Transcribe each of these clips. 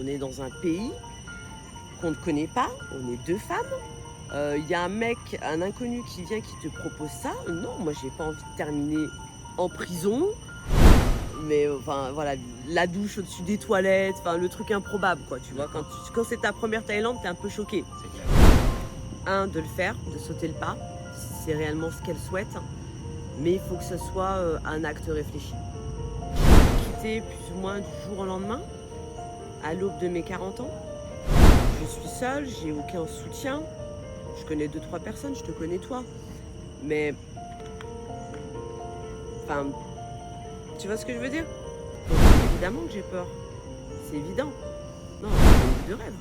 est dans un pays qu'on ne connaît pas, on est deux femmes. Il y a un mec, un inconnu qui vient, qui te propose ça. Non, moi j'ai pas envie de terminer en prison. Mais enfin voilà, la douche au-dessus des toilettes, enfin le truc improbable quoi, tu vois. Quand c'est ta première Thaïlande, t'es un peu choqué. De le faire, de sauter le pas, si c'est réellement ce qu'elle souhaite. Mais il faut que ce soit un acte réfléchi. J'ai quitté plus ou moins du jour au lendemain, à l'aube de mes 40 ans. Je suis seule, j'ai aucun soutien. Je connais 2-3 personnes, je te connais toi. Mais, enfin, tu vois ce que je veux dire? Donc, évidemment que j'ai peur. C'est évident. Non, c'est une vie de rêve.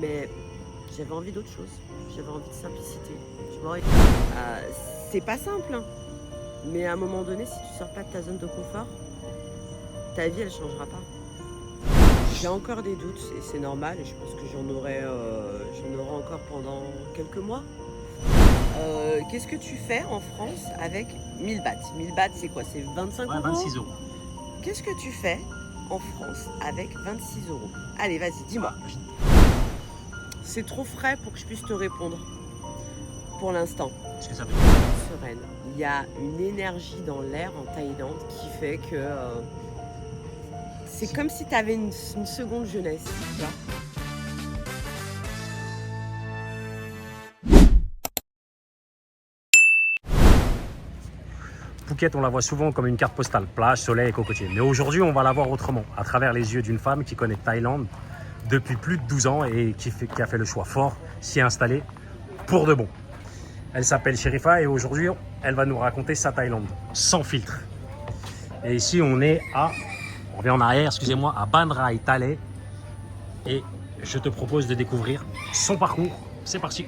Mais j'avais envie d'autre chose. J'avais envie de simplicité. Tu vois, c'est pas simple. Hein. Mais à un moment donné, si tu sors pas de ta zone de confort, ta vie, elle changera pas. J'ai encore des doutes et c'est normal. Et je pense que j'en aurai encore pendant quelques mois. Qu'est-ce que tu fais en France avec 1000 bahts? 1000 bahts, c'est quoi? C'est 25 euros? 26 euros. Qu'est-ce que tu fais en France avec 26 euros? Allez, vas-y, dis-moi. C'est trop frais pour que je puisse te répondre pour l'instant. Qu'est-ce que ça veut dire? Sereine. Il y a une énergie dans l'air en Thaïlande qui fait que c'est comme si tu avais une seconde jeunesse. Tu vois. Phuket, on la voit souvent comme une carte postale, plage, soleil et cocotier. Mais aujourd'hui, on va la voir autrement, à travers les yeux d'une femme qui connaît Thaïlande depuis plus de 12 ans et qui a fait le choix fort, s'y installer pour de bon. Elle s'appelle Sherifa et aujourd'hui, elle va nous raconter sa Thaïlande, sans filtre. Et ici, on revient en arrière, excusez-moi, à Ban Rai Thale. Et je te propose de découvrir son parcours. C'est parti.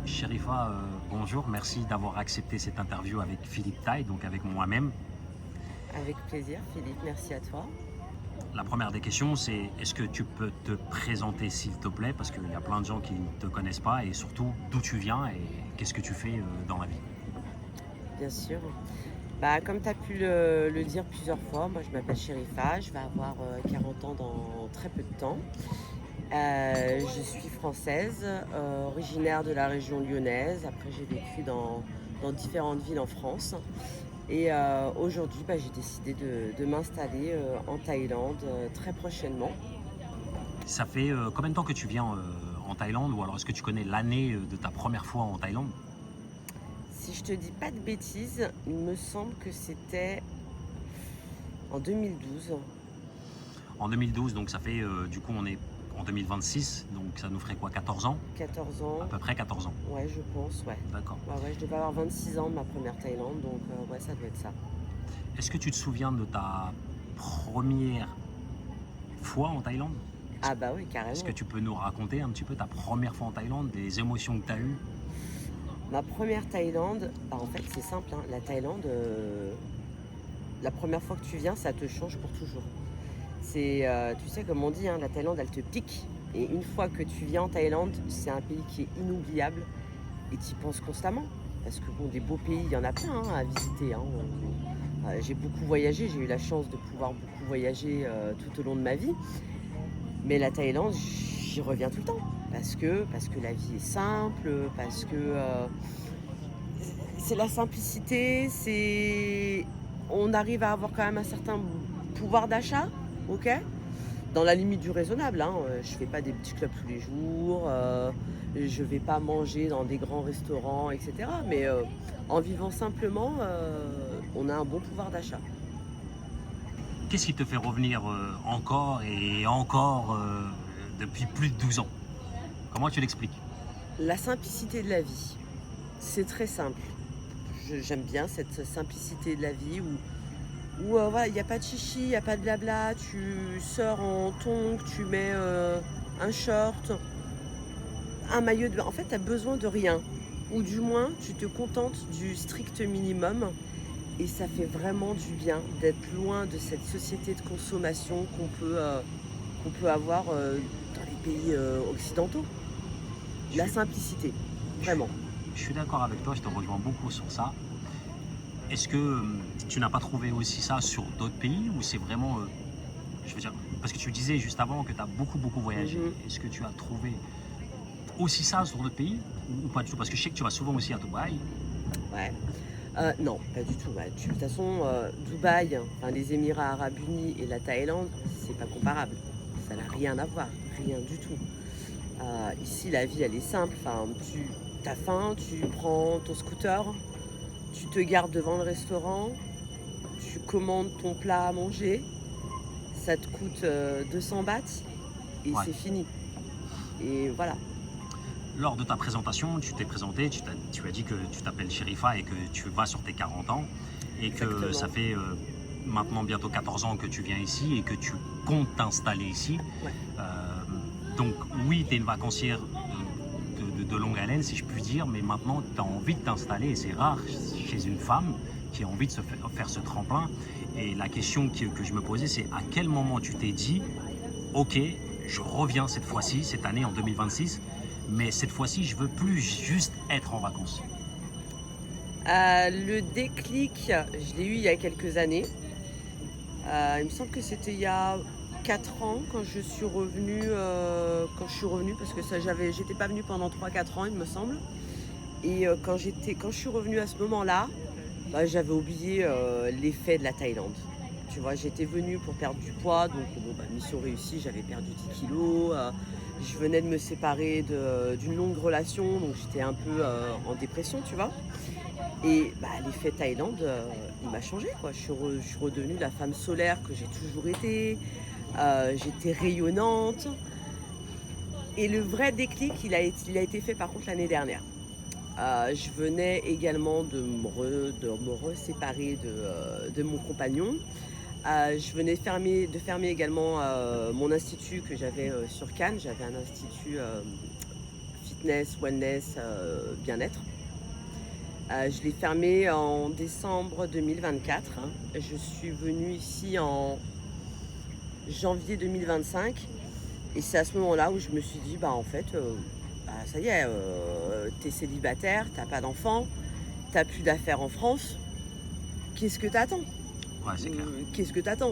Sherifa, bonjour, merci d'avoir accepté cette interview avec Philippe Thaï, donc avec moi-même. Avec plaisir, Philippe, merci à toi. La première des questions, c'est est-ce que tu peux te présenter s'il te plaît, parce qu'il y a plein de gens qui ne te connaissent pas, et surtout d'où tu viens et qu'est-ce que tu fais dans la vie? Bien sûr. Bah, comme tu as pu le dire plusieurs fois, moi je m'appelle Sherifa, je vais avoir 40 ans dans très peu de temps. Je suis française, originaire de la région lyonnaise. Après, j'ai vécu dans différentes villes en France. Et aujourd'hui, j'ai décidé de m'installer en Thaïlande très prochainement. Ça fait combien de temps que tu viens en Thaïlande, ou alors est-ce que tu connais l'année de ta première fois en Thaïlande? Si je te dis pas de bêtises, il me semble que c'était en 2012. En 2012, donc ça fait, du coup on est en 2026, donc ça nous ferait quoi, 14 ans? 14 ans. À peu près 14 ans. Ouais, je pense, ouais. D'accord. Ouais, je devais avoir 26 ans de ma première Thaïlande, donc ouais, ça doit être ça. Est-ce que tu te souviens de ta première fois en Thaïlande? Ah bah oui, carrément. Est-ce que tu peux nous raconter un petit peu ta première fois en Thaïlande, les émotions que tu as eues? Ma première Thaïlande, en fait c'est simple, hein. La Thaïlande, la première fois que tu viens, ça te change pour toujours. C'est, tu sais comme on dit, hein, la Thaïlande elle te pique. Et une fois que tu viens en Thaïlande, c'est un pays qui est inoubliable et tu y penses constamment. Parce que bon, des beaux pays, il y en a plein hein, à visiter. Hein. J'ai beaucoup voyagé, j'ai eu la chance de pouvoir beaucoup voyager tout au long de ma vie. Mais la Thaïlande, j'y reviens tout le temps. Parce que la vie est simple, parce que c'est la simplicité, on arrive à avoir quand même un certain pouvoir d'achat, ok? Dans la limite du raisonnable, hein. Je fais pas des petits clubs tous les jours, je vais pas manger dans des grands restaurants, etc. Mais en vivant simplement, on a un bon pouvoir d'achat. Qu'est-ce qui te fait revenir encore et encore depuis plus de 12 ans? Comment tu l'expliques? La simplicité de la vie, c'est très simple. J'aime bien cette simplicité de la vie où voilà, il n'y a pas de chichi, il n'y a pas de blabla, tu sors en tongs, tu mets un short, un maillot de bain. En fait, tu as besoin de rien. Ou du moins, tu te contentes du strict minimum. Et ça fait vraiment du bien d'être loin de cette société de consommation qu'on peut avoir dans les pays occidentaux. La simplicité, vraiment. Je suis d'accord avec toi, je te rejoins beaucoup sur ça. Est-ce que tu n'as pas trouvé aussi ça sur d'autres pays, ou c'est vraiment Je veux dire, parce que tu disais juste avant que tu as beaucoup voyagé. Est-ce que tu as trouvé aussi ça sur d'autres pays ou pas du tout? Parce que je sais que tu vas souvent aussi à Dubaï. Ouais. Non, pas du tout. De toute façon, Dubaï, enfin, les Émirats Arabes Unis et la Thaïlande, c'est pas comparable. Ça n'a rien à voir, rien du tout. Ici, la vie, elle est simple. Enfin, tu as faim, tu prends ton scooter, tu te gares devant le restaurant, tu commandes ton plat à manger, ça te coûte 200 bahts et Ouais. c'est fini. Et voilà. Lors de ta présentation, tu t'es présenté, tu as dit que tu t'appelles Sherifa et que tu vas sur tes 40 ans et que Exactement. ça fait maintenant bientôt 14 ans que tu viens ici et que tu comptes t'installer ici. Ouais. Donc oui, tu es une vacancière de longue haleine, si je puis dire, mais maintenant tu as envie de t'installer et c'est rare chez une femme qui a envie de se faire ce tremplin. Et la question que je me posais, c'est à quel moment tu t'es dit, ok, je reviens cette fois-ci, cette année en 2026, mais cette fois-ci, je veux plus juste être en vacances. Le déclic, je l'ai eu il y a quelques années. Il me semble que c'était il y a 4 ans quand je suis revenue, parce que j'étais pas venue pendant 3-4 ans, il me semble. Et quand je suis revenue à ce moment-là, j'avais oublié l'effet de la Thaïlande. Tu vois, j'étais venue pour perdre du poids, donc mission réussie, j'avais perdu 10 kilos. Je venais de me séparer d'une longue relation, donc j'étais un peu en dépression, tu vois. Et l'effet Thaïlande, il m'a changé, quoi. Je suis redevenue la femme solaire que j'ai toujours été. J'étais rayonnante. Et le vrai déclic, il a été fait par contre l'année dernière. Je venais également de me reséparer de mon compagnon. Je venais de fermer également mon institut que j'avais sur Cannes. J'avais un institut fitness, wellness, bien-être. Je l'ai fermé en décembre 2024. Je suis venue ici en janvier 2025. Et c'est à ce moment-là où je me suis dit, en fait, ça y est, t'es célibataire, t'as pas d'enfant, t'as plus d'affaires en France. Qu'est-ce que t'attends ? Ouais, c'est clair. Qu'est-ce que t'attends ?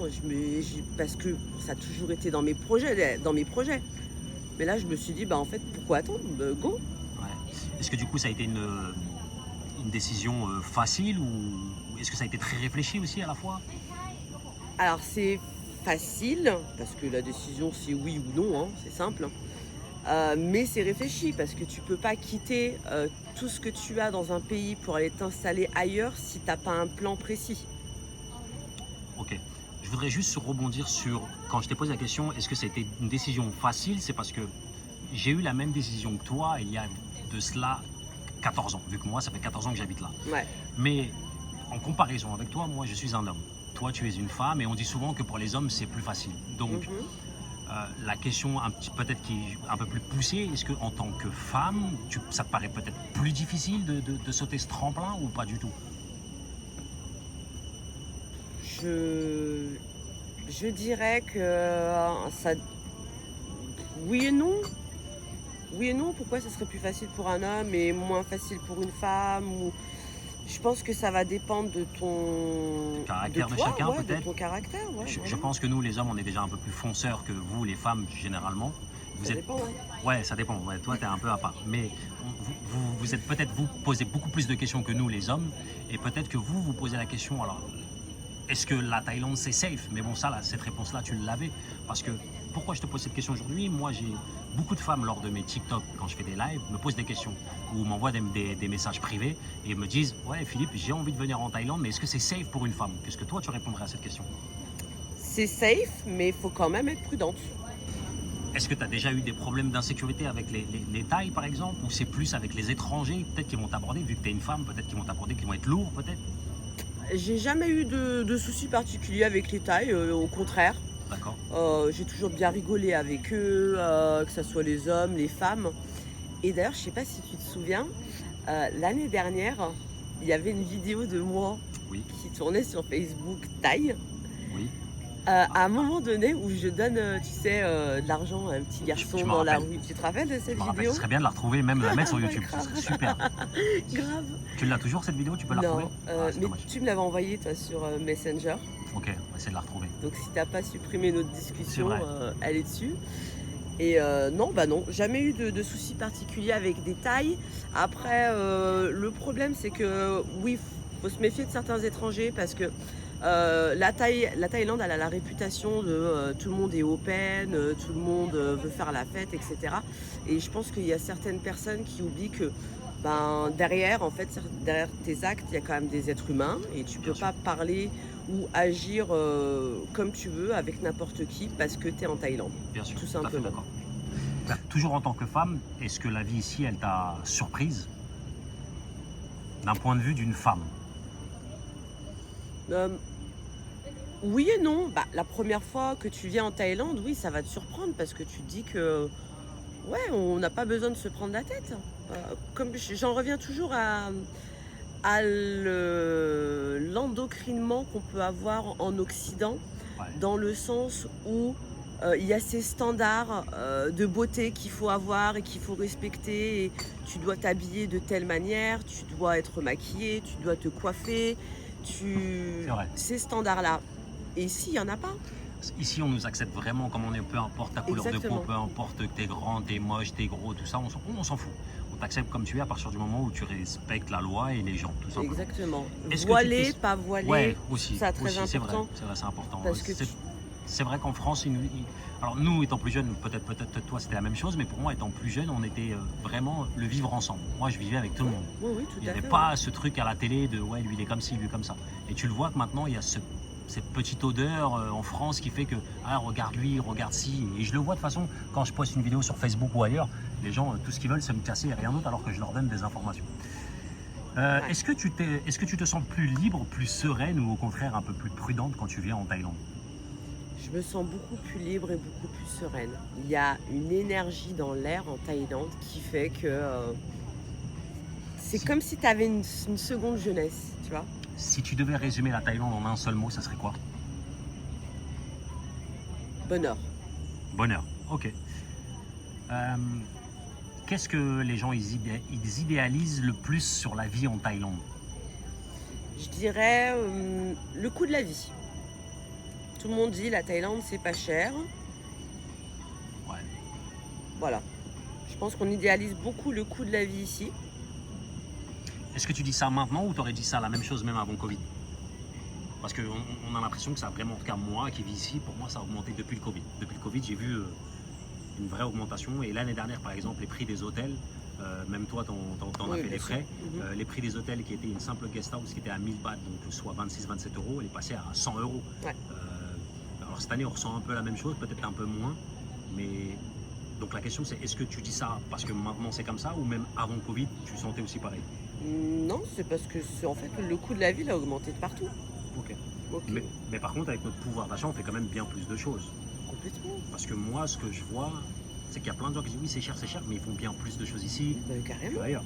Parce que ça a toujours été dans mes projets. Mais là, je me suis dit, en fait, pourquoi attendre ? Go ! Ouais. Est-ce que du coup, ça a été une décision facile ou est-ce que ça a été très réfléchi aussi à la fois? Alors, c'est facile, parce que la décision, c'est oui ou non, hein, c'est simple. Mais c'est réfléchi, parce que tu peux pas quitter tout ce que tu as dans un pays pour aller t'installer ailleurs si t'as pas un plan précis. Ok. Je voudrais juste rebondir sur, quand je t'ai posé la question, est-ce que c'était une décision facile? C'est parce que j'ai eu la même décision que toi il y a de cela 14 ans, vu que moi, ça fait 14 ans que j'habite là. Ouais. Mais en comparaison avec toi, moi, je suis un homme. Toi, tu es une femme et on dit souvent que pour les hommes, c'est plus facile. Donc, la question peut-être qui est un peu plus poussée, est-ce qu'en tant que femme, ça te paraît peut-être plus difficile de sauter ce tremplin ou pas du tout? Je dirais que ça... Oui et non. Oui et non, pourquoi ça serait plus facile pour un homme et moins facile pour une femme Je pense que ça va dépendre de ton caractère de toi, chacun, ouais, peut-être. de ton caractère. Ouais, Je vraiment. pense que nous, les hommes, on est déjà un peu plus fonceurs que vous, les femmes, généralement. Ça dépend, hein. Ouais, ça dépend. Ouais, toi, tu es un peu à part. Mais vous êtes peut-être, vous posez beaucoup plus de questions que nous, les hommes. Et peut-être que vous posez la question, alors, est-ce que la Thaïlande, c'est safe? Mais bon, ça, là, cette réponse-là, tu l'avais. Parce que, pourquoi je te pose cette question aujourd'hui? Moi, j'ai beaucoup de femmes lors de mes TikTok, quand je fais des lives, me posent des questions ou m'envoient des messages privés et me disent, ouais, Philippe, j'ai envie de venir en Thaïlande, mais est-ce que c'est safe pour une femme? Qu'est-ce que toi, tu répondrais à cette question? C'est safe, mais il faut quand même être prudente. Est-ce que tu as déjà eu des problèmes d'insécurité avec les Thaïs, par exemple? Ou c'est plus avec les étrangers, peut-être, qui vont t'aborder, vu que tu es une femme, peut-être qu'ils vont t'aborder, qui vont être lourds, peut-être? J'ai jamais eu de soucis particuliers avec les Thaïs, au contraire. D'accord. J'ai toujours bien rigolé avec eux, que ce soit les hommes, les femmes. Et d'ailleurs, je sais pas si tu te souviens, l'année dernière, il y avait une vidéo de moi Oui. qui tournait sur Facebook Thaï. Oui. À un moment donné où je donne, tu sais, de l'argent à un petit garçon je me dans la rappelle. rue. Tu te rappelles de Je cette me rappelle, vidéo? ce serait bien de la retrouver, même de la mettre sur Ouais, YouTube. Ce grave, serait super. grave. Tu l'as toujours cette vidéo? Tu peux la retrouver? Non, Ah, c'est mais dommage. tu me l'avais envoyé toi sur, Messenger. Ok, on va essayer de la retrouver. Donc si t'as pas supprimé notre C'est discussion, vrai. elle est dessus. Et non, bah non, jamais eu de soucis particuliers avec des tailles. Après, le problème, c'est que oui, faut se méfier de certains étrangers parce que la Thaïlande, elle a la réputation de tout le monde est open, tout le monde veut faire la fête, etc. Et je pense qu'il y a certaines personnes qui oublient que ben, derrière, en fait, derrière tes actes, il y a quand même des êtres humains et tu peux Bien sûr. pas parler ou agir comme tu veux avec n'importe qui parce que tu es en Thaïlande. Bien sûr, Tout tout à fait simplement. d'accord. Toujours en tant que femme, est-ce que la vie ici, elle t'a surprise d'un point de vue d'une femme? Euh, oui et non. Bah, la première fois que tu viens en Thaïlande, oui, ça va te surprendre parce que tu te dis que ouais, on n'a pas besoin de se prendre la tête. Comme j'en reviens toujours à l'endocrinement qu'on peut avoir en Occident, Ouais, dans le sens où il y a ces standards de beauté qu'il faut avoir et qu'il faut respecter. Et tu dois t'habiller de telle manière, tu dois être maquillée, tu dois te coiffer, c'est vrai. ces standards-là. Et ici, il n'y en a pas. Ici, on nous accepte vraiment comme on est, peu importe ta couleur de peau, Exactement. peu importe que t'es grand, t'es moche, t'es gros, tout ça, on s'en fout. On t'accepte comme tu es à partir du moment où tu respectes la loi et les gens, tout simplement. Exactement. Est-ce que tu Voilé, t'es- pas voilé, Ouais, aussi, ça très c'est vrai, important. c'est important. Parce que C'est vrai qu'en France, alors nous étant plus jeunes, peut-être toi c'était la même chose, mais pour moi étant plus jeune, on était vraiment le vivre ensemble. Moi je vivais avec tout le monde. Oui, oui, tout Il n'y à avait fait. pas ce truc à la télé de ouais lui il est comme ci, lui comme ça. Et tu le vois que maintenant il y a cette petite odeur en France qui fait que ah regarde lui, regarde ci. Et je le vois de toute façon quand je poste une vidéo sur Facebook ou ailleurs, les gens tout ce qu'ils veulent c'est me casser et rien d'autre alors que je leur donne des informations. Ouais. Est-ce que tu te sens plus libre, plus sereine ou au contraire un peu plus prudente quand tu viens en Thaïlande? Je me sens beaucoup plus libre et beaucoup plus sereine. Il y a une énergie dans l'air en Thaïlande qui fait que c'est comme si tu avais une seconde jeunesse, tu vois. Si tu devais résumer la Thaïlande en un seul mot, ça serait quoi? Bonheur. Bonheur. Ok. Qu'est-ce que les gens ils idéalisent le plus sur la vie en Thaïlande? Je dirais le coût de la vie. Tout le monde dit la Thaïlande c'est pas cher. Ouais. Voilà. Je pense qu'on idéalise beaucoup le coût de la vie ici. Est-ce que tu dis ça maintenant ou tu aurais dit ça la même chose même avant Covid? Parce qu'on a l'impression que ça a vraiment, en tout cas moi qui vis ici, pour moi ça a augmenté depuis le Covid. Depuis le Covid, j'ai vu une vraie augmentation. Et l'année dernière, par exemple, les prix des hôtels, même toi, t'en as Oui, fait les bien sûr. frais. Mhm. Les prix des hôtels qui étaient une simple guest house qui était à 1000 bahts, donc soit 26-27 euros, elle est passée à 100 euros. Ouais. Alors cette année, on ressent un peu la même chose, peut-être un peu moins. Mais donc la question, c'est est-ce que tu dis ça parce que maintenant c'est comme ça ou même avant Covid, tu sentais aussi pareil? Non, c'est parce que en fait le coût de la vie il a augmenté de partout. Ok. Ok. Mais par contre, avec notre pouvoir d'achat, on fait quand même bien plus de choses. Complètement. Parce que moi, ce que je vois, c'est qu'il y a plein de gens qui disent oui, c'est cher, mais ils font bien plus de choses ici Carrément. qu'ailleurs.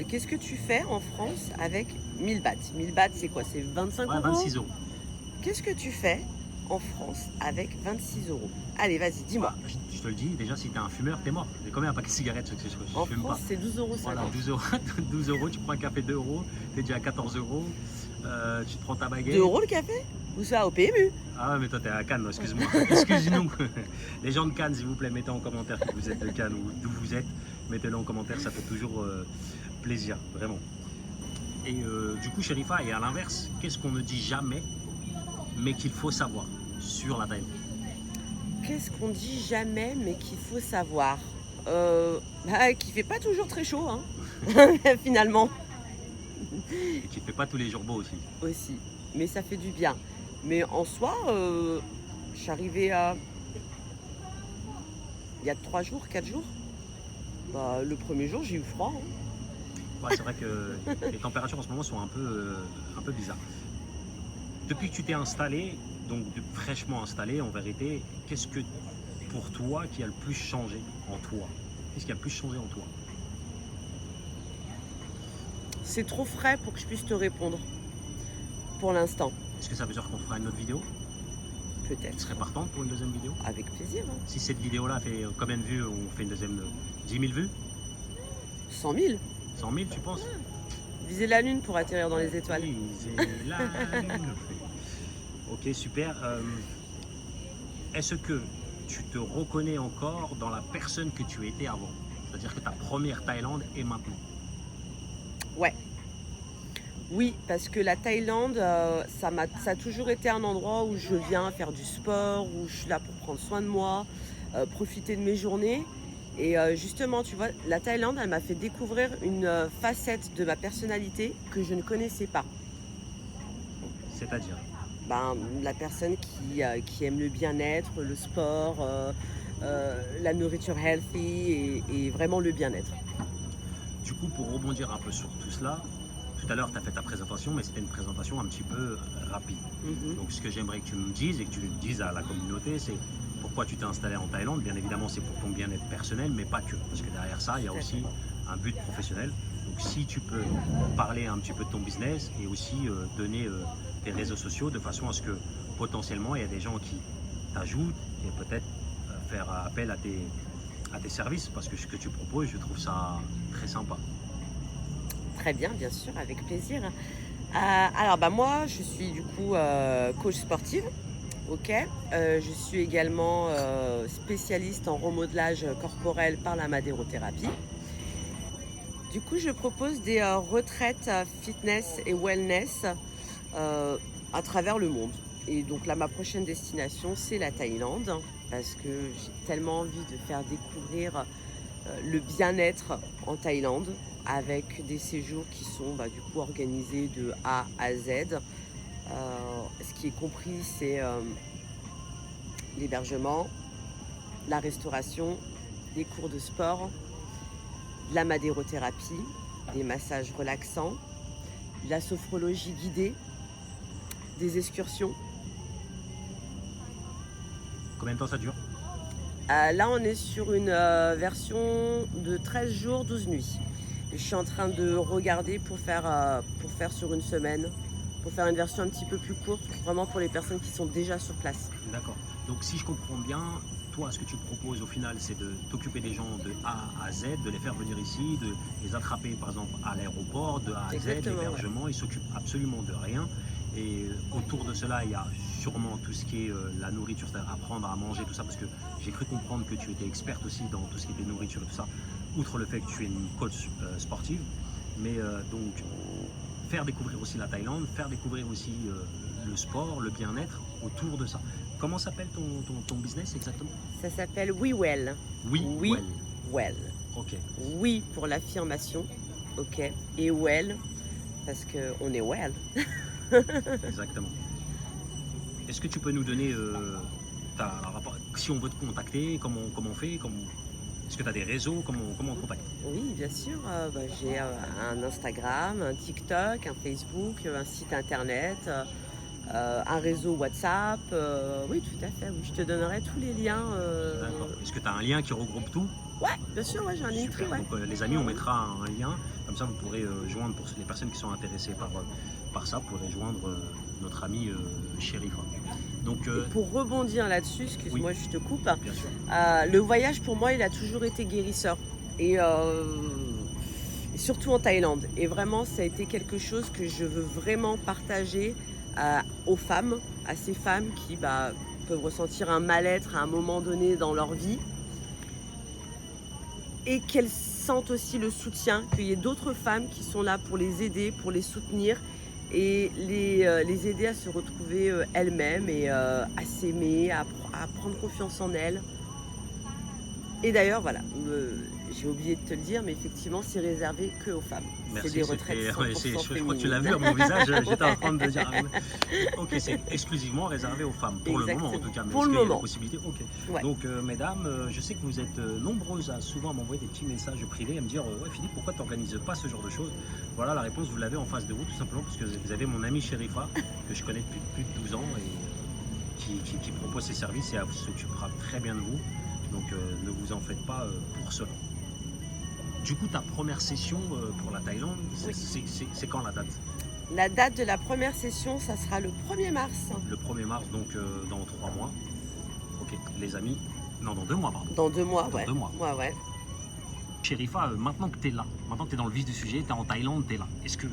Qu'est-ce que tu fais en France avec 1000 bahts? 1000 bahts, c'est quoi? C'est 25 Ouais, euros? 26 euros. Qu'est-ce que tu fais en France avec 26 euros? Allez, vas-y, dis-moi. Je te le dis, déjà, si t'es un fumeur, t'es mort. C'est combien un paquet de cigarettes? Je En fume France, pas. c'est 12,50 euros. Voilà, 12 euros, 12 euros, tu prends un café 2 euros, t'es déjà à 14 euros, tu te prends ta baguette. 2 euros le café? Où ça? Au PMU? Ah ouais, mais toi t'es à Cannes, excuse-moi. Excuse-nous. Les gens de Cannes, s'il vous plaît, mettez en commentaire que vous êtes de Cannes ou d'où vous êtes. Mettez-le en commentaire, ça fait toujours plaisir, vraiment. Et du coup, Sherifa, et à l'inverse, qu'est-ce qu'on ne dit jamais, mais qu'il faut savoir sur la Thaïlande? Qu'est-ce qu'on dit jamais mais qu'il faut savoir? Qu'il fait pas toujours très chaud, hein. Finalement Et qui ne fait pas tous les jours beau aussi. aussi. Mais ça fait du bien. Mais en soi, je suis arrivée il y a 3 jours, 4 jours. Bah, le premier jour, j'ai eu froid, hein. Ouais, c'est vrai que les températures en ce moment sont un peu bizarres. Depuis que tu t'es installé, donc fraîchement installé en vérité, qu'est-ce que pour toi qui a le plus changé en toi? Qu'est-ce qui a le plus changé en toi? C'est trop frais pour que je puisse te répondre pour l'instant. Est-ce que ça veut dire qu'on fera une autre vidéo? Tu peut-être, serais partante pour une deuxième vidéo? avec plaisir. Hein. Si cette vidéo-là fait combien de vues? On fait une deuxième de 10 000 vues? 100 000. 100 000, tu penses? Viser la lune pour atterrir dans les étoiles. Viser la lune. Ok, super. Est-ce que tu te reconnais encore dans la personne que tu étais avant? C'est-à-dire que ta première Thaïlande est maintenant. Ouais. Oui, parce que la Thaïlande, ça a toujours été un endroit où je viens faire du sport, où je suis là pour prendre soin de moi, profiter de mes journées. Et justement, tu vois, la Thaïlande, elle m'a fait découvrir une facette de ma personnalité que je ne connaissais pas. C'est-à-dire? Ben, la personne qui aime le bien-être, le sport, la nourriture healthy et vraiment le bien-être. Du coup, pour rebondir un peu sur tout cela, tout à l'heure, tu as fait ta présentation, mais c'était une présentation un petit peu rapide. Mhm. Donc, ce que j'aimerais que tu me dises et que tu le dises à la communauté, c'est pourquoi tu t'es installé en Thaïlande. Bien évidemment, c'est pour ton bien-être personnel, mais pas que. Parce que derrière ça, il y a aussi un but professionnel. Donc, si tu peux parler un petit peu de ton business et aussi donner tes réseaux sociaux de façon à ce que potentiellement, il y a des gens qui t'ajoutent et peut-être faire appel à tes services. Parce que ce que tu proposes, je trouve ça très sympa. Très bien, bien sûr, avec plaisir. Alors, bah, moi, je suis du coup coach sportive. Ok. Je suis également spécialiste en remodelage corporel par la madérothérapie. Du coup, je propose des retraites fitness et wellness à travers le monde. Et donc là, ma prochaine destination, c'est la Thaïlande, parce que j'ai tellement envie de faire découvrir le bien-être en Thaïlande, avec des séjours qui sont du coup organisés de A à Z. Ce qui est compris, c'est l'hébergement, la restauration, des cours de sport, la madérothérapie, des massages relaxants, la sophrologie guidée, des excursions. Combien de temps ça dure? Là, on est sur une version de 13 jours, 12 nuits. Et je suis en train de regarder pour faire sur une semaine, pour faire une version un petit peu plus courte, vraiment pour les personnes qui sont déjà sur place. D'accord. Donc si je comprends bien, toi, ce que tu proposes au final, c'est de t'occuper des gens de A à Z, de les faire venir ici, de les attraper par exemple à l'aéroport, de A à Z, Exactement, l'hébergement, ils s'occupent absolument de rien. Et autour de cela, il y a sûrement tout ce qui est la nourriture, c'est-à-dire apprendre à manger, tout ça, parce que j'ai cru comprendre que tu étais experte aussi dans tout ce qui était nourriture et tout ça, outre le fait que tu es une coach sportive. Mais donc, faire découvrir aussi la Thaïlande, faire découvrir aussi le sport, le bien-être autour de ça. Comment s'appelle ton business exactement? Ça s'appelle We Well. Oui, We well. Well. Ok, Oui pour l'affirmation, ok, et well parce qu'on est well. exactement. Est-ce que tu peux nous donner si on veut te contacter, comment on fait, est-ce que tu as des réseaux, comment on te contacte? Oui, bien sûr. J'ai un Instagram, un TikTok, un Facebook, un site internet, un réseau WhatsApp. Oui, tout à fait. Oui. Je te donnerai tous les liens. D'accord. Est-ce que tu as un lien qui regroupe tout? Ouais, bien sûr, ouais, j'ai un Linktree. Super. Ouais. Donc les amis, on mettra un lien, comme ça vous pourrez joindre, pour les personnes qui sont intéressées par ça, vous pourrez joindre notre ami Sherifa. Donc, Et pour rebondir là-dessus, excuse-moi, je te coupe. bien sûr. Le voyage pour moi, il a toujours été guérisseur. Et surtout en Thaïlande. Et vraiment, ça a été quelque chose que je veux vraiment partager aux femmes, à ces femmes qui peuvent ressentir un mal-être à un moment donné dans leur vie. Et qu'elles sentent aussi le soutien, qu'il y ait d'autres femmes qui sont là pour les aider, pour les soutenir et les aider à se retrouver elles-mêmes et à s'aimer, à prendre confiance en elles. Et d'ailleurs, voilà, j'ai oublié de te le dire, mais effectivement, c'est réservé que aux femmes. Merci, c'est des retraites 100% je crois que tu l'as vu à mon visage, j'étais en train de dire. Ok, c'est exclusivement réservé aux femmes, pour Exactement. le moment en tout cas. Mais pour est-ce le qu'il y a moment. la possibilité? Ok. Ouais. Donc, mesdames, je sais que vous êtes nombreuses à souvent m'envoyer des petits messages privés, à me dire ouais, Philippe, pourquoi tu n'organises pas ce genre de choses? Voilà, la réponse, vous l'avez en face de vous, tout simplement, parce que vous avez mon ami Sherifa, que je connais depuis plus de 12 ans, et qui propose ses services et elle s'occupera très bien de vous. Donc, ne vous en faites pas pour cela. Du coup, ta première session pour la Thaïlande, c'est quand la date? La date de la première session, ça sera le 1er mars. Le 1er mars, donc dans 3 mois. Ok, les amis. Non, dans 2 mois, pardon. Dans 2 mois, Dans ouais. 2 mois. Ouais. Sherifa, maintenant que tu es là, maintenant que tu es dans le vif du sujet, tu es en Thaïlande, tu es là. Est-ce que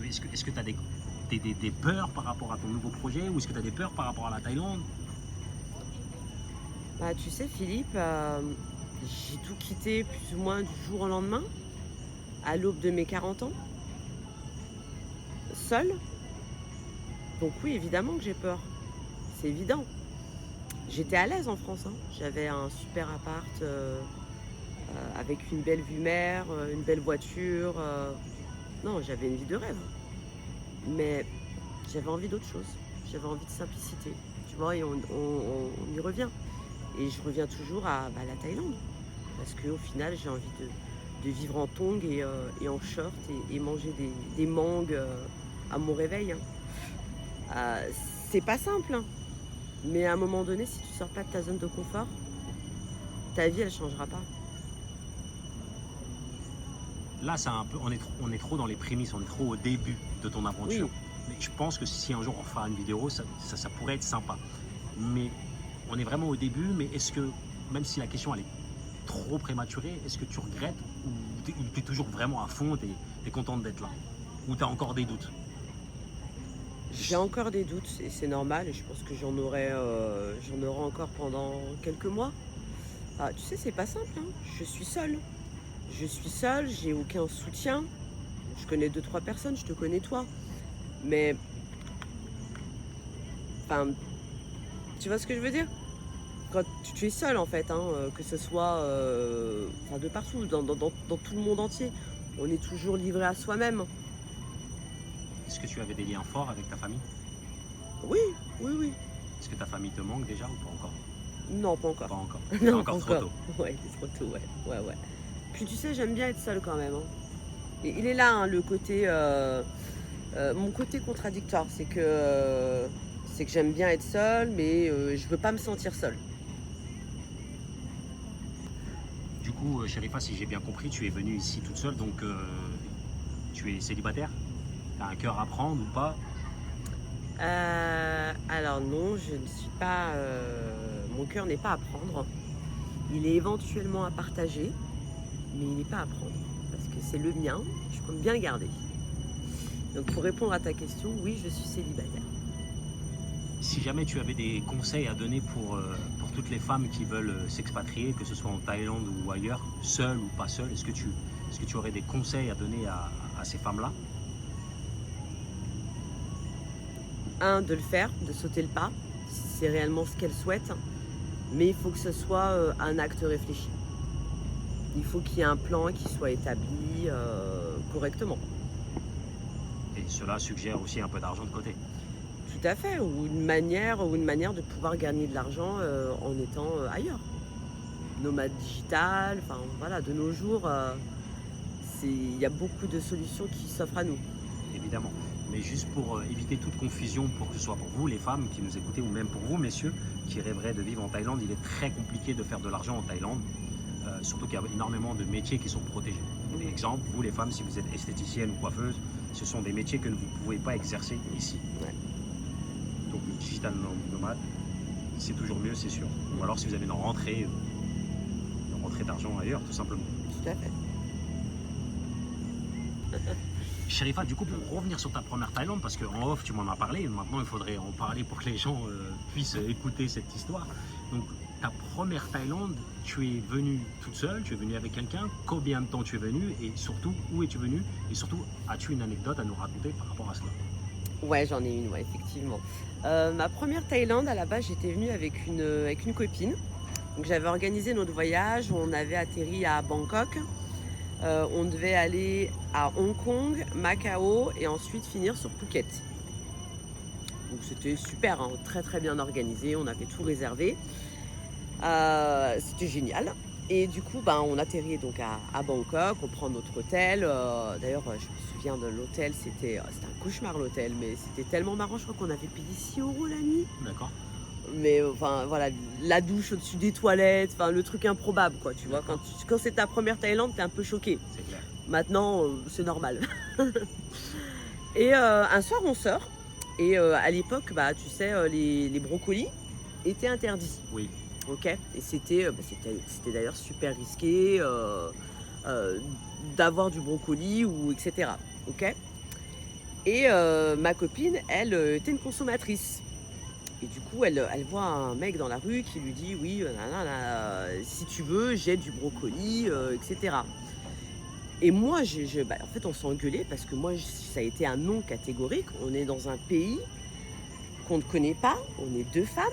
tu as des peurs par rapport à ton nouveau projet ou est-ce que tu as des peurs par rapport à la Thaïlande? Bah, tu sais, Philippe, j'ai tout quitté plus ou moins du jour au lendemain, à l'aube de mes 40 ans, seule. Donc oui, évidemment que j'ai peur. C'est évident. J'étais à l'aise en France. Hein. J'avais un super appart avec une belle vue mer, une belle voiture. Non, j'avais une vie de rêve. Mais j'avais envie d'autre chose. J'avais envie de simplicité. Tu vois, et on y revient. Et je reviens toujours à la Thaïlande. Parce qu'au final, j'ai envie de vivre en tongs et en short et manger des mangues à mon réveil. Hein. C'est pas simple. Hein. Mais à un moment donné, si tu sors pas de ta zone de confort, ta vie, elle changera pas. Là, c'est un peu, on est trop dans les prémices, on est trop au début de ton aventure. Oui. Mais je pense que si un jour on fera une vidéo, ça pourrait être sympa. Mais on est vraiment au début, mais est-ce que, même si la question elle est trop prématurée, est-ce que tu regrettes ou tu es toujours vraiment à fond, tu es contente d'être là? Ou tu as encore des doutes? J'ai encore des doutes et c'est normal et je pense que j'en aurai encore pendant quelques mois. Ah, tu sais, c'est pas simple, hein. Je suis seule, j'ai aucun soutien. Je connais 2-3 personnes, je te connais toi. Mais, enfin, tu vois ce que je veux dire? Quand tu es seule en fait, hein, que ce soit de partout, dans tout le monde entier, on est toujours livré à soi-même. Est-ce que tu avais des liens forts avec ta famille? Oui. Est-ce que ta famille te manque déjà ou pas encore? Non, pas encore. Pas encore. Non, C'est encore trop tôt. Ouais, c'est trop tôt, ouais. Puis tu sais, j'aime bien être seule quand même. Hein. Et il est là, hein, le côté, mon côté contradictoire, c'est que j'aime bien être seule, mais je veux pas me sentir seule. Du coup, Sherifa, si j'ai bien compris, tu es venue ici toute seule, donc tu es célibataire? Tu as un cœur à prendre ou pas? Alors non, je ne suis pas. Mon cœur n'est pas à prendre. Il est éventuellement à partager, mais il n'est pas à prendre. Parce que c'est le mien, je compte bien le garder. Donc pour répondre à ta question, oui, je suis célibataire. Si jamais tu avais des conseils à donner pour toutes les femmes qui veulent s'expatrier, que ce soit en Thaïlande ou ailleurs, seules ou pas seules, est-ce que tu aurais des conseils à donner à ces femmes-là? De le faire, de sauter le pas, si c'est réellement ce qu'elles souhaitent. Mais il faut que ce soit un acte réfléchi. Il faut qu'il y ait un plan qui soit établi correctement. Et cela suggère aussi un peu d'argent de côté. Tout à fait, ou une manière de pouvoir gagner de l'argent en étant ailleurs. Nomade digital, enfin voilà, de nos jours, il y a beaucoup de solutions qui s'offrent à nous. Évidemment. Mais juste pour éviter toute confusion, pour que ce soit pour vous les femmes qui nous écoutez, ou même pour vous messieurs qui rêveraient de vivre en Thaïlande, il est très compliqué de faire de l'argent en Thaïlande, surtout qu'il y a énormément de métiers qui sont protégés. Par exemple, vous les femmes, si vous êtes esthéticienne ou coiffeuse, ce sont des métiers que vous ne pouvez pas exercer ici. Ouais. Donc le digital nomade, c'est toujours mieux, c'est sûr. Ou alors si vous avez une rentrée d'argent ailleurs, tout simplement. Tout à fait. Sherifa, du coup, pour revenir sur ta première Thaïlande, parce qu'en off, tu m'en as parlé, maintenant il faudrait en parler pour que les gens puissent écouter cette histoire. Donc, ta première Thaïlande, tu es venue toute seule, tu es venue avec quelqu'un, combien de temps tu es venue et surtout, où es-tu venue? Et surtout, as-tu une anecdote à nous raconter par rapport à cela? Ouais, j'en ai une, ouais, effectivement. Ma première Thaïlande, à la base, j'étais venue avec une copine. Donc, j'avais organisé notre voyage, on avait atterri à Bangkok. On devait aller à Hong Kong, Macao et ensuite finir sur Phuket. Donc c'était super, hein, très très bien organisé, on avait tout réservé. C'était génial. Et du coup, on atterrit donc à Bangkok, on prend notre hôtel. D'ailleurs, je me souviens de l'hôtel, c'était un cauchemar l'hôtel, mais c'était tellement marrant, je crois qu'on avait payé 6 € la nuit. D'accord. Mais enfin voilà, la douche au-dessus des toilettes, enfin le truc improbable quoi, tu vois. Quand c'est ta première Thaïlande, t'es un peu choqué. C'est clair. Maintenant, c'est normal. Et un soir, on sort. Et à l'époque, bah, tu sais, les brocolis étaient interdits. Oui. Ok. Et c'était d'ailleurs super risqué euh, d'avoir du brocoli ou etc. Ok. Et ma copine, elle, était une consommatrice. Et du coup, elle voit un mec dans la rue qui lui dit oui, nanana, si tu veux, j'ai du brocoli, etc. Et moi, en fait, on s'est engueulé parce que moi, ça a été un non catégorique. On est dans un pays qu'on ne connaît pas, on est deux femmes.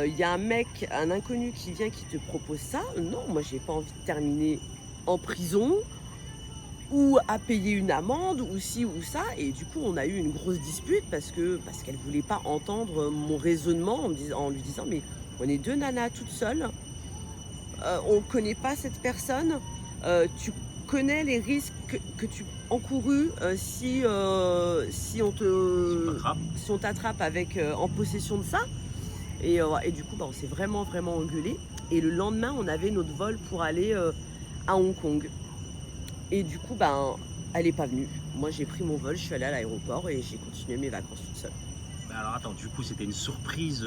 Il y a un mec, un inconnu qui vient, qui te propose ça. Non, moi, j'ai pas envie de terminer en prison ou à payer une amende ou ci ou ça. Et du coup, on a eu une grosse dispute parce qu'elle voulait pas entendre mon raisonnement en lui disant mais on est deux nanas toutes seules. On connaît pas cette personne. Tu connais les risques que tu encourus si on t'attrape avec en possession de ça. Et du coup, bah, on s'est vraiment engueulé. Et le lendemain, on avait notre vol pour aller à Hong Kong. Et du coup, ben, elle n'est pas venue. Moi, j'ai pris mon vol, je suis allée à l'aéroport et j'ai continué mes vacances toute seule. Mais alors attends, du coup c'était une surprise.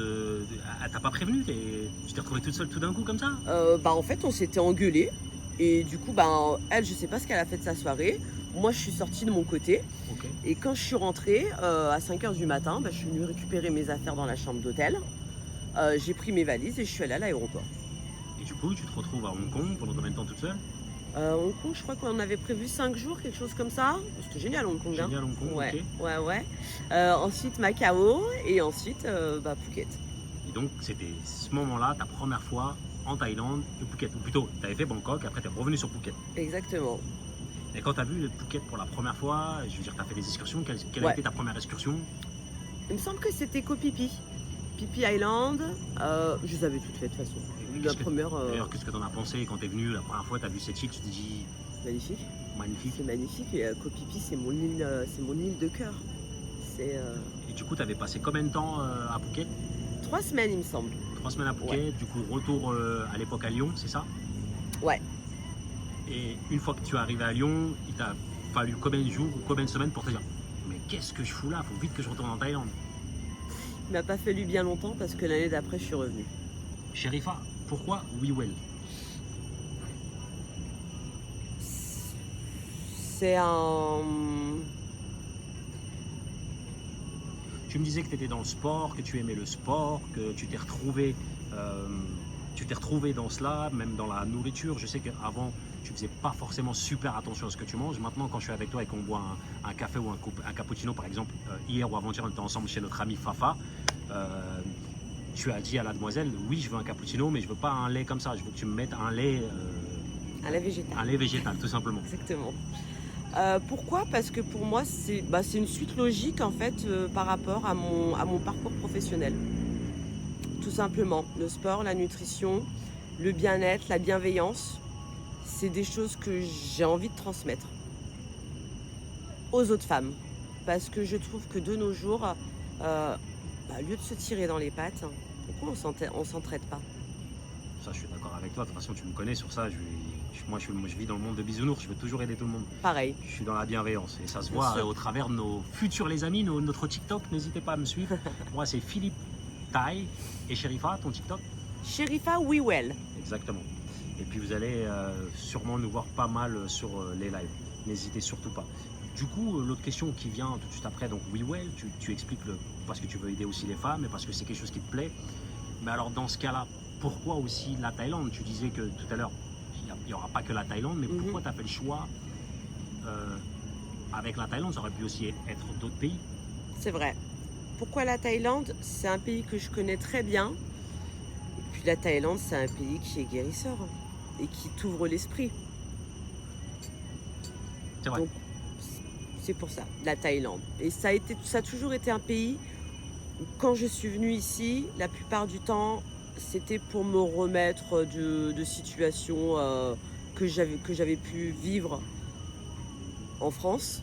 Elle t'a pas prévenu? Tu t'es retrouvée toute seule tout d'un coup comme ça? Bah, en fait, on s'était engueulé. Et du coup, ben, elle, je sais pas ce qu'elle a fait de sa soirée. Moi, je suis sortie de mon côté. Ok. Et quand je suis rentrée à 5h du matin, ben, je suis venue récupérer mes affaires dans la chambre d'hôtel. J'ai pris mes valises et je suis allée à l'aéroport. Et du coup, tu te retrouves à Hong Kong pendant combien de temps toute seule? Hong Kong, je crois qu'on avait prévu 5 jours, quelque chose comme ça. C'était génial Hong Kong. Génial Hong Kong, Ouais, ok. ouais. Ensuite Macao et ensuite bah, Phuket. Et donc c'était ce moment-là, ta première fois en Thaïlande et Phuket. Ou plutôt, tu avais fait Bangkok, après tu es revenu sur Phuket. Exactement. Et quand tu as vu Phuket pour la première fois, je veux dire, tu as fait des excursions. Quelle a Ouais. été ta première excursion? Il me semble que c'était Koh Phi Phi. Phi Phi Island. Je les avais toutes faites de toute façon. La première. D'ailleurs, qu'est-ce que tu en as pensé quand tu es venu la première fois? Tu as vu cette île, tu te dis Magnifique. magnifique. C'est magnifique. Et Koh Phi Phi, c'est mon île de cœur. C'est Et du coup, tu avais passé combien de temps à Phuket? 3 semaines, il me semble. 3 semaines à Phuket, Ouais. du coup, retour à l'époque à Lyon, c'est ça? Ouais. Et une fois que tu es arrivé à Lyon, il t'a fallu combien de jours ou combien de semaines pour te dire mais qu'est-ce que je fous là? Faut vite que je retourne en Thaïlande. Il m'a pas fallu bien longtemps parce que l'année d'après, je suis revenue. Sherifa, pourquoi We Well? C'est un. Tu me disais que tu étais dans le sport, que tu aimais le sport, que tu t'es retrouvé dans cela, même dans la nourriture. Je sais qu'avant, tu faisais pas forcément super attention à ce que tu manges. Maintenant, quand je suis avec toi et qu'on boit un café ou un cappuccino, par exemple, hier ou avant-hier, on était ensemble chez notre ami Fafa. Tu as dit à la demoiselle, oui, je veux un cappuccino, mais je veux pas un lait comme ça. Je veux que tu me mettes un lait végétal, tout simplement. Exactement. Pourquoi? Parce que pour moi, c'est une suite logique en fait par rapport à mon parcours professionnel. Tout simplement. Le sport, la nutrition, le bien-être, la bienveillance, c'est des choses que j'ai envie de transmettre aux autres femmes. Parce que je trouve que de nos jours, au lieu de se tirer dans les pattes, pourquoi on s'entraide pas? Ça, je suis d'accord avec toi. De toute façon, tu me connais sur ça. Moi, je vis dans le monde de bisounours. Je veux toujours aider tout le monde. Pareil. Je suis dans la bienveillance. Et ça se Bien voit sûr. au travers de nos futurs les amis, notre TikTok. N'hésitez pas à me suivre. Moi, c'est Philippe Thaï et Sherifa, ton TikTok. Sherifa We Well. Exactement. Et puis, vous allez sûrement nous voir pas mal sur les lives. N'hésitez surtout pas. Du coup, l'autre question qui vient tout de suite après, donc We Well, tu expliques parce que tu veux aider aussi les femmes et parce que c'est quelque chose qui te plaît. Mais alors, dans ce cas-là, pourquoi aussi la Thaïlande? Tu disais que tout à l'heure, il n'y aura pas que la Thaïlande, mais pourquoi tu as fait le choix avec la Thaïlande? Ça aurait pu aussi être d'autres pays. C'est vrai. Pourquoi la Thaïlande? C'est un pays que je connais très bien. Et puis la Thaïlande, c'est un pays qui est guérisseur et qui t'ouvre l'esprit. C'est vrai. Donc, c'est pour ça, la Thaïlande. Et ça a toujours été un pays où, quand je suis venue ici, la plupart du temps, c'était pour me remettre de situations que j'avais pu vivre en France.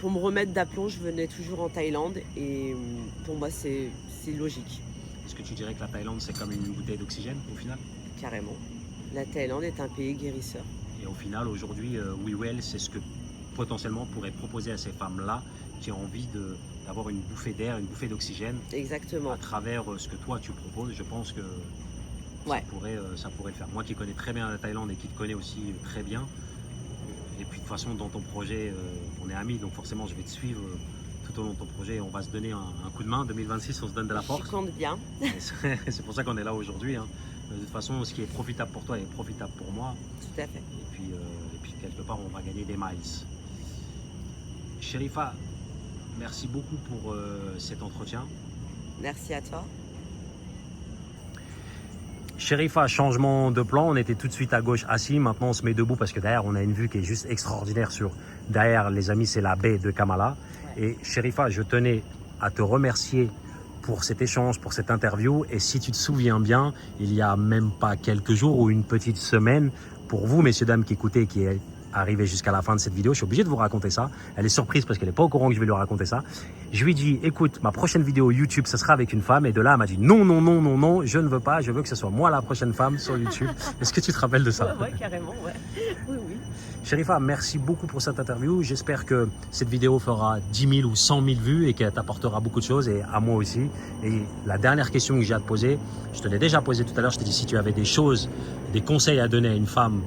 Pour me remettre d'aplomb, je venais toujours en Thaïlande et pour moi, c'est logique, Est-ce que tu dirais que la Thaïlande, c'est comme une bouteille d'oxygène au final? carrément. La Thaïlande est un pays guérisseur. Et au final, aujourd'hui, We Well, c'est ce que potentiellement pourrait proposer à ces femmes-là qui ont envie d'avoir une bouffée d'air, une bouffée d'oxygène Exactement. à travers ce que toi tu proposes. Je pense que Ouais. ça pourrait le faire. Moi qui connais très bien la Thaïlande et qui te connais aussi très bien, et puis de toute façon dans ton projet, on est amis, donc forcément je vais te suivre tout au long de ton projet et on va se donner un coup de main. 2026, on se donne de la Je force. compte bien. C'est pour ça qu'on est là aujourd'hui. Hein. De toute façon, ce qui est profitable pour toi est profitable pour moi. Tout à fait. Et puis quelque part, on va gagner des miles. Sherifa, merci beaucoup pour cet entretien. Merci à toi. Sherifa, changement de plan, on était tout de suite à gauche assis, maintenant on se met debout parce que derrière on a une vue qui est juste extraordinaire derrière les amis, c'est la baie de Kamala. Ouais. Et Sherifa, je tenais à te remercier pour cet échange, pour cette interview, et si tu te souviens bien, il y a même pas quelques jours ou une petite semaine, pour vous messieurs dames qui écoutez et qui est arrivé jusqu'à la fin de cette vidéo, je suis obligé de vous raconter ça. Elle est surprise parce qu'elle n'est pas au courant que je vais lui raconter ça. Je lui ai dit, écoute, ma prochaine vidéo YouTube, ça sera avec une femme. Et de là, elle m'a dit, non, non, non, non, non, je ne veux pas. Je veux que ce soit moi la prochaine femme sur YouTube. Est-ce que tu te rappelles de ça? Ouais, carrément, ouais. Oui, oui. Sherifa, merci beaucoup pour cette interview. J'espère que cette vidéo fera 10 000 ou 100 000 vues et qu'elle t'apportera beaucoup de choses, et à moi aussi. Et la dernière question que j'ai à te poser, je te l'ai déjà posée tout à l'heure, je t'ai dit si tu avais des choses, des conseils à donner à une femme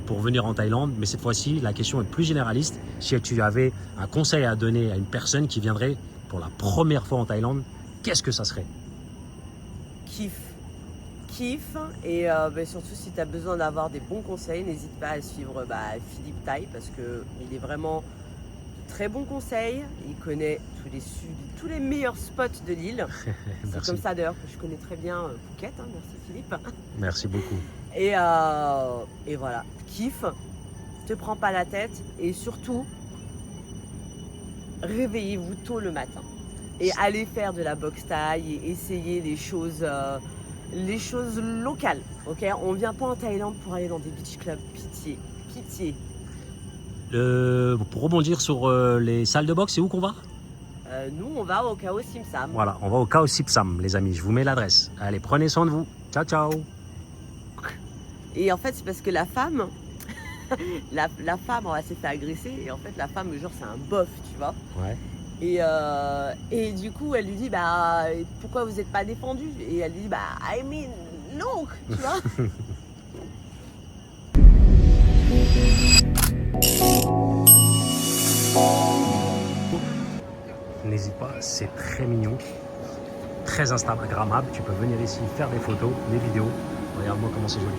pour venir en Thaïlande, mais cette fois-ci, la question est plus généraliste. Si tu avais un conseil à donner à une personne qui viendrait pour la première fois en Thaïlande, qu'est-ce que ça serait? Kiff. Et surtout si tu as besoin d'avoir des bons conseils, n'hésite pas à suivre Philippe Thaï parce qu'il est vraiment de très bons conseils. Il connaît tous les meilleurs spots de l'île. C'est comme ça d'ailleurs que je connais très bien Phuket. Hein. Merci Philippe. Merci beaucoup. Et voilà, kiffe, te prends pas la tête et surtout, réveillez-vous tôt le matin et allez faire de la boxe thaï et essayez les choses locales. Ok, on vient pas en Thaïlande pour aller dans des beach clubs, pitié. Pour rebondir sur les salles de boxe, c'est où qu'on va? Nous, on va au Khao Sim Sam. Voilà, on va au Khao Sim Sam, les amis. Je vous mets l'adresse. Allez, prenez soin de vous. Ciao, ciao. Et en fait, c'est parce que la femme, la femme, on va se faire agresser. Et en fait, la femme, genre, c'est un bof, tu vois. Ouais. Et du coup, elle lui dit, pourquoi vous n'êtes pas défendu? Et elle lui dit, I mean, look, tu vois. N'hésite pas, c'est très mignon, très instagrammable. Tu peux venir ici faire des photos, des vidéos. Regarde-moi comment c'est joli.